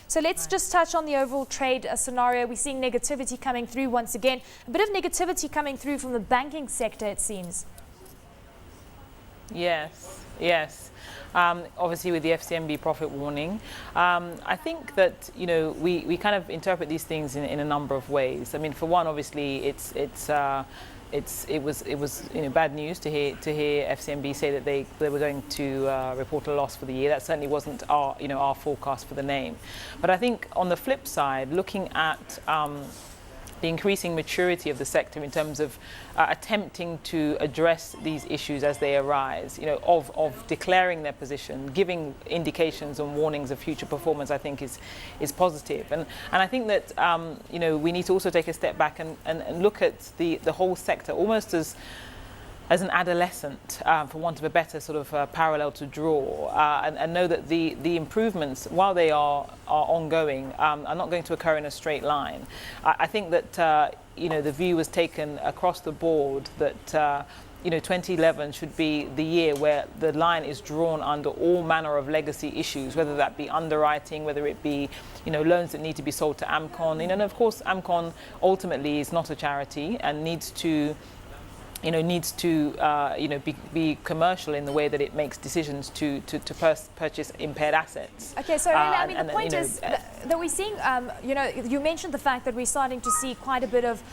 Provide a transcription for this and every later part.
So let's just touch on the overall trade scenario. We're seeing negativity coming through once again. A bit of negativity coming through from the banking sector, it seems. Yes, yes. Obviously with the FCMB profit warning. I think that, we kind of interpret these things in a number of ways. I mean, for one, obviously it was bad news to hear FCMB say that they were going to report a loss for the year. That certainly wasn't our forecast for the name. But I think on the flip side, looking at the increasing maturity of the sector in terms of attempting to address these issues as they arise, of declaring their position, giving indications and warnings of future performance, I think is positive. And I think that we need to also take a step back and look at the whole sector almost as an adolescent, for want of a better sort of parallel to draw, and know that the improvements, while they are ongoing, are not going to occur in a straight line. I think that the view was taken across the board that 2011 should be the year where the line is drawn under all manner of legacy issues, whether that be underwriting, whether it be loans that need to be sold to AMCON. And of course, AMCON ultimately is not a charity and needs to be commercial in the way that it makes decisions to purchase impaired assets. Okay, so Rele, the point is that we're seeing, you mentioned the fact that we're starting to see quite a bit of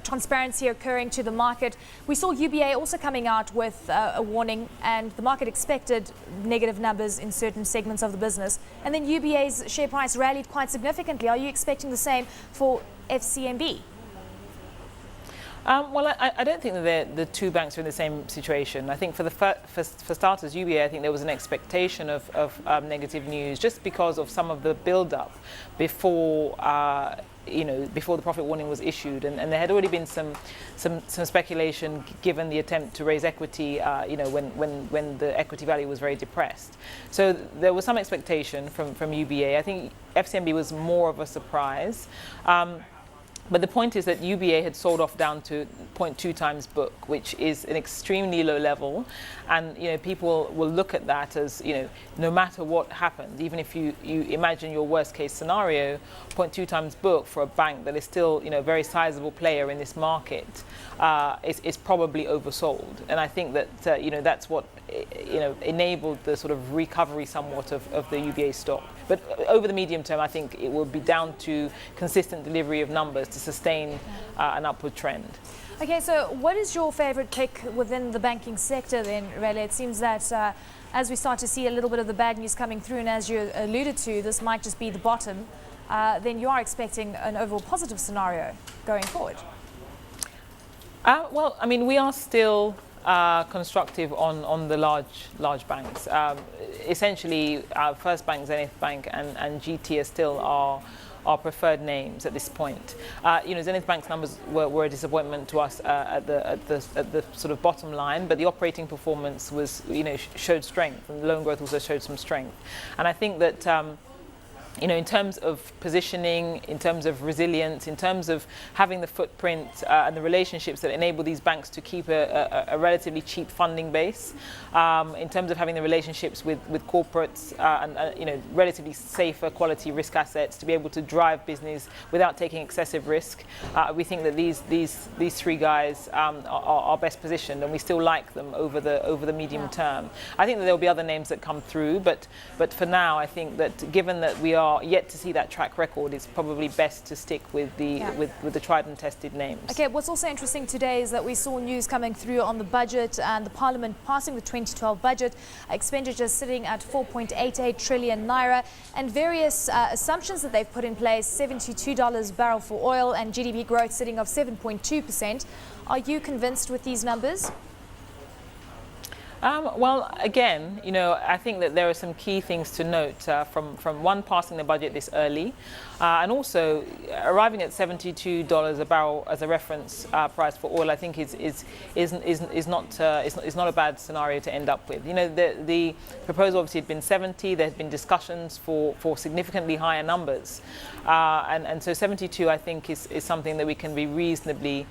transparency occurring to the market. We saw UBA also coming out with a warning, and the market expected negative numbers in certain segments of the business. And then UBA's share price rallied quite significantly. Are you expecting the same for FCMB? Well, I don't think that the two banks are in the same situation. I think for starters, UBA, I think there was an expectation of negative news just because of some of the build-up before the profit warning was issued, and there had already been some speculation given the attempt to raise equity, when the equity value was very depressed. So there was some expectation from UBA. I think FCMB was more of a surprise. But the point is that UBA had sold off down to 0.2 times book, which is an extremely low level. And, people will look at that as, no matter what happens, even if you imagine your worst case scenario, 0.2 times book for a bank that is still, a very sizable player in this market is probably oversold. And I think that, that's what, enabled the sort of recovery somewhat of the UBA stock. But over the medium term, I think it will be down to consistent delivery of numbers to sustain an upward trend. Okay, so what is your favorite pick within the banking sector then, Rele? It seems that as we start to see a little bit of the bad news coming through, and as you alluded to, this might just be the bottom, then you are expecting an overall positive scenario going forward. Well, I mean, we are still constructive on the large banks. Essentially, First Bank, Zenith Bank, and GT are still our preferred names at this point. Zenith Bank's numbers were a disappointment to us at the sort of bottom line, but the operating performance was, showed strength, and loan growth also showed some strength. And I think that in terms of positioning, in terms of resilience, in terms of having the footprint and the relationships that enable these banks to keep a relatively cheap funding base, in terms of having the relationships with corporates and relatively safer quality risk assets to be able to drive business without taking excessive risk, we think that these three guys are best positioned, and we still like them over the medium term. I think that there will be other names that come through, but for now, I think that given that we are yet to see that track record, it's probably best to stick with the tried and tested names. Okay, what's also interesting today is that we saw news coming through on the budget and the Parliament passing the 2012 budget, expenditures sitting at 4.88 trillion naira, and various assumptions that they've put in place, $72 a barrel for oil and GDP growth sitting of 7.2%. Are you convinced with these numbers? Well, again, I think that there are some key things to note from one, passing the budget this early, and also arriving at $72 a barrel as a reference price for oil. I think is not a bad scenario to end up with. The proposal obviously had been 70. There's been discussions for significantly higher numbers, and so 72 I think is something that we can be reasonably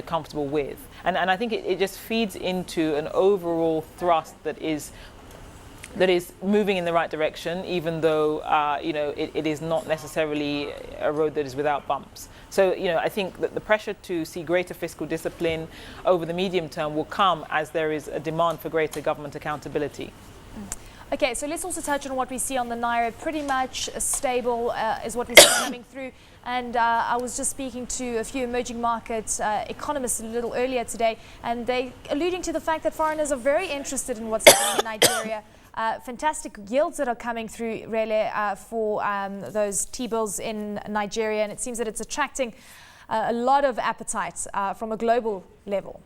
comfortable with. And I think it just feeds into an overall thrust that is that is moving in the right direction, even though it is not necessarily a road that is without bumps. So I think that the pressure to see greater fiscal discipline over the medium term will come as there is a demand for greater government accountability. Okay, so let's also touch on what we see on the naira. Pretty much stable is what we see coming through. And I was just speaking to a few emerging market economists a little earlier today, and they alluding to the fact that foreigners are very interested in what's happening in Nigeria. Fantastic yields that are coming through, Rele, for those T-bills in Nigeria, and it seems that it's attracting a lot of appetite from a global level.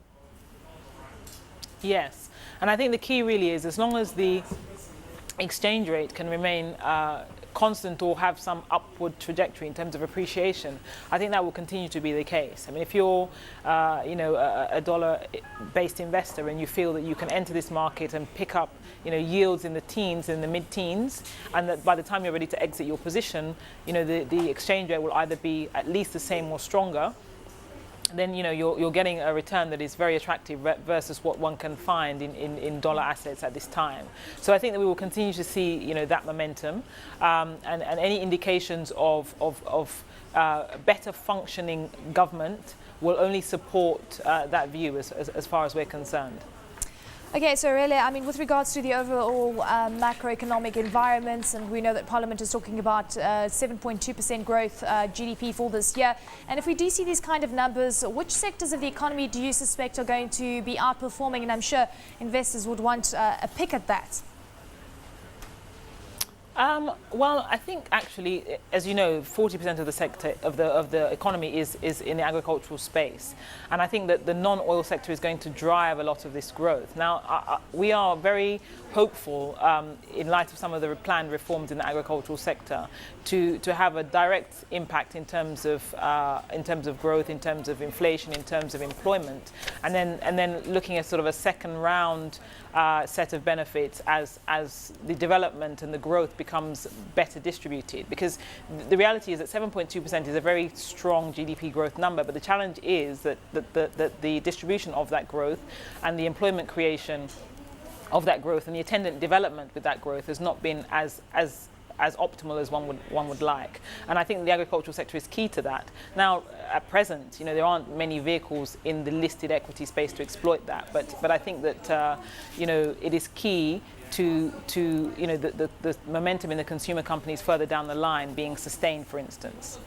Yes, and I think the key really is, as long as the exchange rate can remain constant or have some upward trajectory in terms of appreciation, I think that will continue to be the case. I mean, if you're a dollar-based investor and you feel that you can enter this market and pick up yields in the teens, in the mid-teens, and that by the time you're ready to exit your position, the exchange rate will either be at least the same or stronger, then you're getting a return that is very attractive versus what one can find in dollar assets at this time. So I think that we will continue to see that momentum, and any indications of better functioning government will only support that view as far as we're concerned. Okay, so Rele, I mean, with regards to the overall macroeconomic environments, and we know that Parliament is talking about 7.2% growth GDP for this year. And if we do see these kind of numbers, which sectors of the economy do you suspect are going to be outperforming? And I'm sure investors would want a pick at that. Well, I think actually, as you know, 40% of the sector of the economy is in the agricultural space, and I think that the non-oil sector is going to drive a lot of this growth. Now, we are very hopeful, in light of some of the planned reforms in the agricultural sector, to have a direct impact in terms of growth, in terms of inflation, in terms of employment, and then looking at sort of a second round set of benefits as the development and the growth becomes better distributed. Because the reality is that 7.2% is a very strong GDP growth number, but the challenge is that the distribution of that growth and the employment creation of that growth and the attendant development with that growth has not been as optimal as one would like. And I think the agricultural sector is key to that. Now, at present, there aren't many vehicles in the listed equity space to exploit that. But I think that it is key to the momentum in the consumer companies further down the line being sustained, for instance.